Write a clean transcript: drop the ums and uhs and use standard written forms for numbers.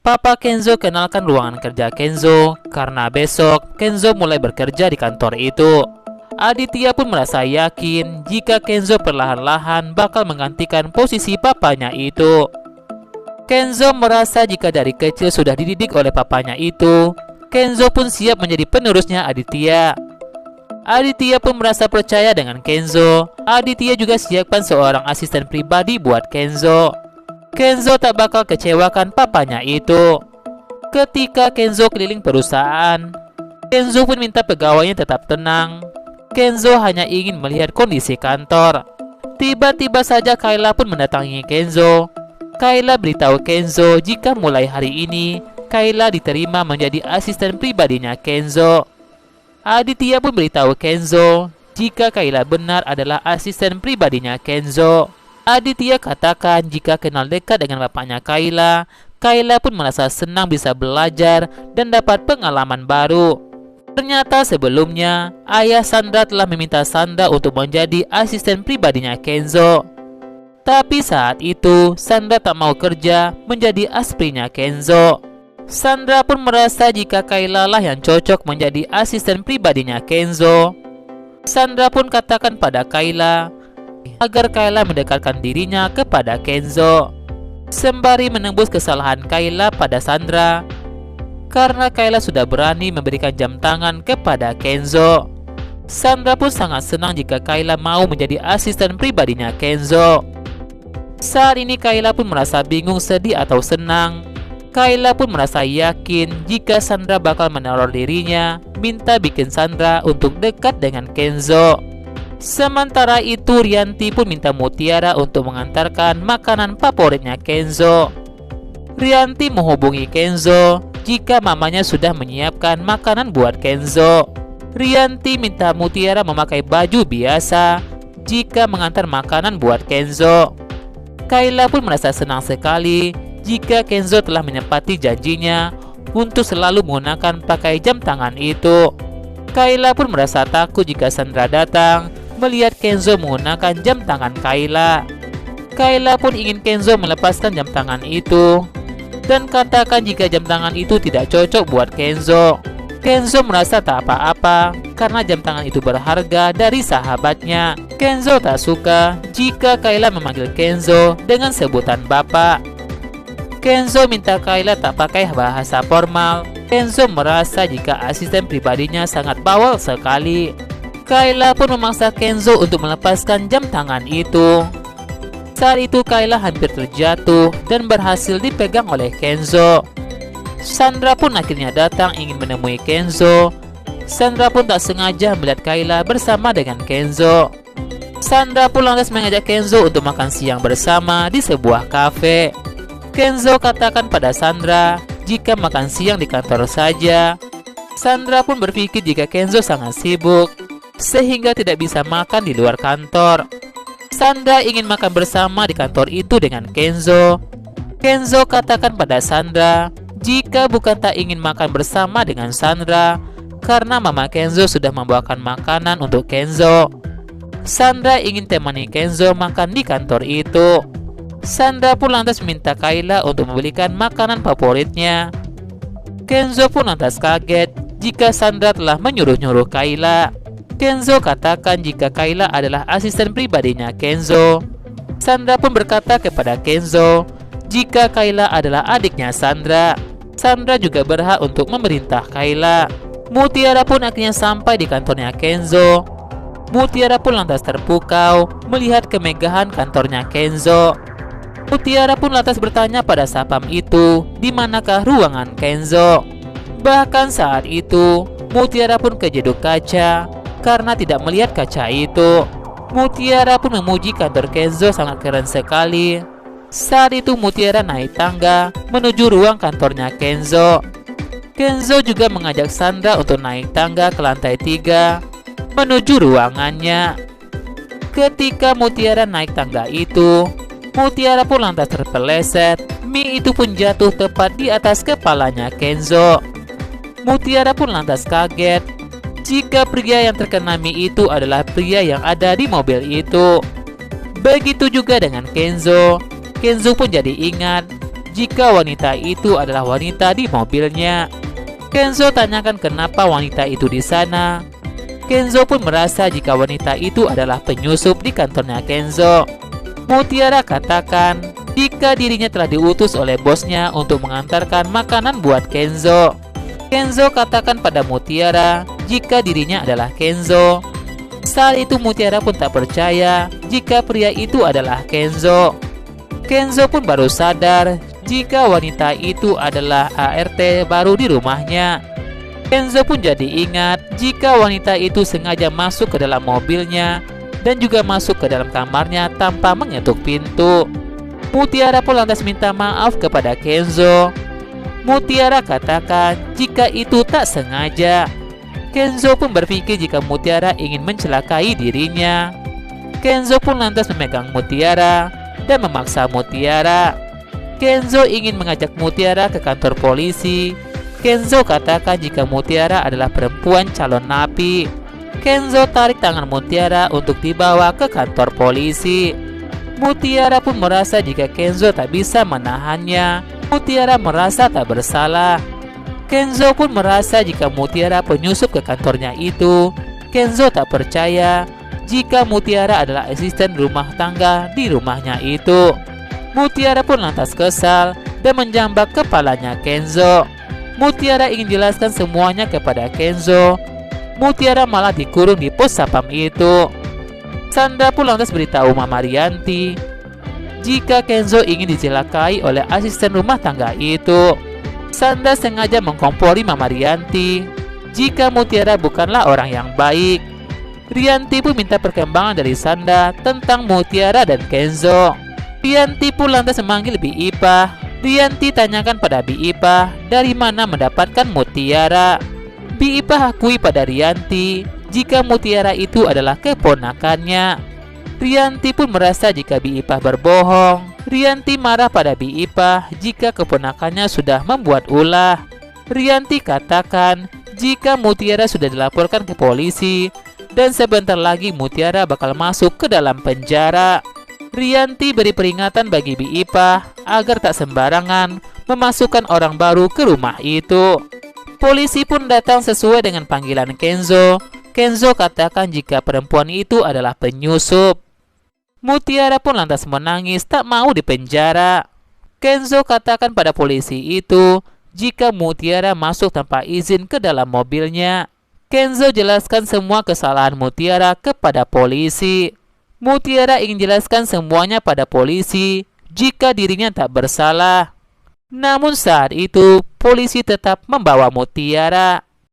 Papa Kenzo kenalkan ruangan kerja Kenzo karena besok Kenzo mulai bekerja di kantor itu. Aditya pun merasa yakin jika Kenzo perlahan-lahan bakal menggantikan posisi papanya itu. Kenzo merasa jika dari kecil sudah dididik oleh papanya itu, Kenzo pun siap menjadi penerusnya Aditya. Aditya pun merasa percaya dengan Kenzo. Aditya juga siapkan seorang asisten pribadi buat Kenzo. Kenzo tak bakal kecewakan papanya itu. Ketika Kenzo keliling perusahaan, Kenzo pun minta pegawainya tetap tenang. Kenzo hanya ingin melihat kondisi kantor. Tiba-tiba saja Kayla pun mendatangi Kenzo. Kayla beritahu Kenzo jika mulai hari ini Kayla diterima menjadi asisten pribadinya Kenzo. Aditya pun beritahu Kenzo jika Kayla benar adalah asisten pribadinya Kenzo. Aditya katakan jika kenal dekat dengan bapaknya Kayla, Kayla pun merasa senang bisa belajar dan dapat pengalaman baru. Ternyata sebelumnya, ayah Sandra telah meminta Sandra untuk menjadi asisten pribadinya Kenzo. Tapi saat itu, Sandra tak mau kerja menjadi asprinya Kenzo. Sandra pun merasa jika Kayla lah yang cocok menjadi asisten pribadinya Kenzo. Sandra pun katakan pada Kayla agar Kayla mendekatkan dirinya kepada Kenzo, sembari menembus kesalahan Kayla pada Sandra. Karena Kayla sudah berani memberikan jam tangan kepada Kenzo. Sandra pun sangat senang jika Kayla mau menjadi asisten pribadinya Kenzo. Saat ini Kayla pun merasa bingung, sedih atau senang. Kayla pun merasa yakin jika Sandra bakal meneror dirinya, minta bikin Sandra untuk dekat dengan Kenzo. Sementara itu Rianti pun minta Mutiara untuk mengantarkan makanan favoritnya Kenzo. Rianti menghubungi Kenzo jika mamanya sudah menyiapkan makanan buat Kenzo. Rianti minta Mutiara memakai baju biasa jika mengantar makanan buat Kenzo. Kayla pun merasa senang sekali jika Kenzo telah menepati janjinya untuk selalu menggunakan pakai jam tangan itu. Kayla pun merasa takut jika Sandra datang melihat Kenzo menggunakan jam tangan Kayla. Kayla pun ingin Kenzo melepaskan jam tangan itu dan katakan jika jam tangan itu tidak cocok buat Kenzo. Kenzo merasa tak apa-apa karena jam tangan itu berharga dari sahabatnya. Kenzo tak suka jika Kayla memanggil Kenzo dengan sebutan bapak. Kenzo minta Kayla tak pakai bahasa formal. Kenzo merasa jika asisten pribadinya sangat bawel sekali. Kayla pun memaksa Kenzo untuk melepaskan jam tangan itu. Saat itu Kayla hampir terjatuh dan berhasil dipegang oleh Kenzo. Sandra pun akhirnya datang ingin menemui Kenzo. Sandra pun tak sengaja melihat Kayla bersama dengan Kenzo. Sandra pun lantas mengajak Kenzo untuk makan siang bersama di sebuah kafe. Kenzo katakan pada Sandra jika makan siang di kantor saja. Sandra pun berpikir jika Kenzo sangat sibuk sehingga tidak bisa makan di luar kantor. Sandra ingin makan bersama di kantor itu dengan Kenzo. Kenzo katakan pada Sandra jika bukan tak ingin makan bersama dengan Sandra karena mama Kenzo sudah membawakan makanan untuk Kenzo. Sandra ingin temani Kenzo makan di kantor itu. Sandra pun lantas meminta Kayla untuk membelikan makanan favoritnya. Kenzo pun lantas kaget jika Sandra telah menyuruh-nyuruh Kayla. Kenzo katakan jika Kayla adalah asisten pribadinya Kenzo. Sandra pun berkata kepada Kenzo jika Kayla adalah adiknya Sandra. Sandra juga berhak untuk memerintah Kayla. Mutiara pun akhirnya sampai di kantornya Kenzo. Mutiara pun lantas terpukau melihat kemegahan kantornya Kenzo. Mutiara pun lantas bertanya pada sapam itu, di manakah ruangan Kenzo. Bahkan saat itu, Mutiara pun kejeduk kaca karena tidak melihat kaca itu. Mutiara pun memuji kantor Kenzo sangat keren sekali. Saat itu Mutiara naik tangga menuju ruang kantornya Kenzo. Kenzo juga mengajak Sandra untuk naik tangga ke lantai 3 menuju ruangannya. Ketika Mutiara naik tangga itu, Mutiara pun lantas terpeleset. Mie itu pun jatuh tepat di atas kepalanya Kenzo. Mutiara pun lantas kaget jika pria yang terkena mie itu adalah pria yang ada di mobil itu. Begitu juga dengan Kenzo. Kenzo pun jadi ingat jika wanita itu adalah wanita di mobilnya. Kenzo tanyakan kenapa wanita itu di sana. Kenzo pun merasa jika wanita itu adalah penyusup di kantornya Kenzo. Mutiara katakan jika dirinya telah diutus oleh bosnya untuk mengantarkan makanan buat Kenzo. Kenzo katakan pada Mutiara jika dirinya adalah Kenzo. Saat itu Mutiara pun tak percaya jika pria itu adalah Kenzo. Kenzo pun baru sadar jika wanita itu adalah ART baru di rumahnya. Kenzo pun jadi ingat jika wanita itu sengaja masuk ke dalam mobilnya dan juga masuk ke dalam kamarnya tanpa mengetuk pintu. Mutiara pun lantas minta maaf kepada Kenzo. Mutiara katakan jika itu tak sengaja. Kenzo pun berpikir jika Mutiara ingin mencelakai dirinya. Kenzo pun lantas memegang Mutiara dan memaksa Mutiara. Kenzo ingin mengajak Mutiara ke kantor polisi. Kenzo katakan jika Mutiara adalah perempuan calon napi. Kenzo tarik tangan Mutiara untuk dibawa ke kantor polisi. Mutiara pun merasa jika Kenzo tak bisa menahannya. Mutiara merasa tak bersalah. Kenzo pun merasa jika Mutiara penyusup ke kantornya itu. Kenzo tak percaya jika Mutiara adalah asisten rumah tangga di rumahnya itu. Mutiara pun lantas kesal dan menjambak kepalanya Kenzo. Mutiara ingin jelaskan semuanya kepada Kenzo. Mutiara malah dikurung di pos sapam itu. Sandra pun lantas beritahu Mama Rianti jika Kenzo ingin dicelakai oleh asisten rumah tangga itu. Sandra sengaja mengkompori Mama Rianti jika Mutiara bukanlah orang yang baik. Rianti pun minta perkembangan dari Sandra tentang Mutiara dan Kenzo. Rianti pun lantas memanggil Bi Ipah. Rianti tanyakan pada Bi Ipah dari mana mendapatkan Mutiara. Bi Ipah akui pada Rianti jika Mutiara itu adalah keponakannya. Rianti pun merasa jika Bi Ipah berbohong. Rianti marah pada Bi Ipah jika keponakannya sudah membuat ulah. Rianti katakan jika Mutiara sudah dilaporkan ke polisi dan sebentar lagi Mutiara bakal masuk ke dalam penjara. Rianti beri peringatan bagi Bi Ipah agar tak sembarangan memasukkan orang baru ke rumah itu. Polisi pun datang sesuai dengan panggilan Kenzo. Kenzo katakan jika perempuan itu adalah penyusup. Mutiara pun lantas menangis tak mau dipenjara. Kenzo katakan pada polisi itu jika Mutiara masuk tanpa izin ke dalam mobilnya. Kenzo jelaskan semua kesalahan Mutiara kepada polisi. Mutiara ingin jelaskan semuanya pada polisi jika dirinya tak bersalah. Namun saat itu polisi tetap membawa Mutiara.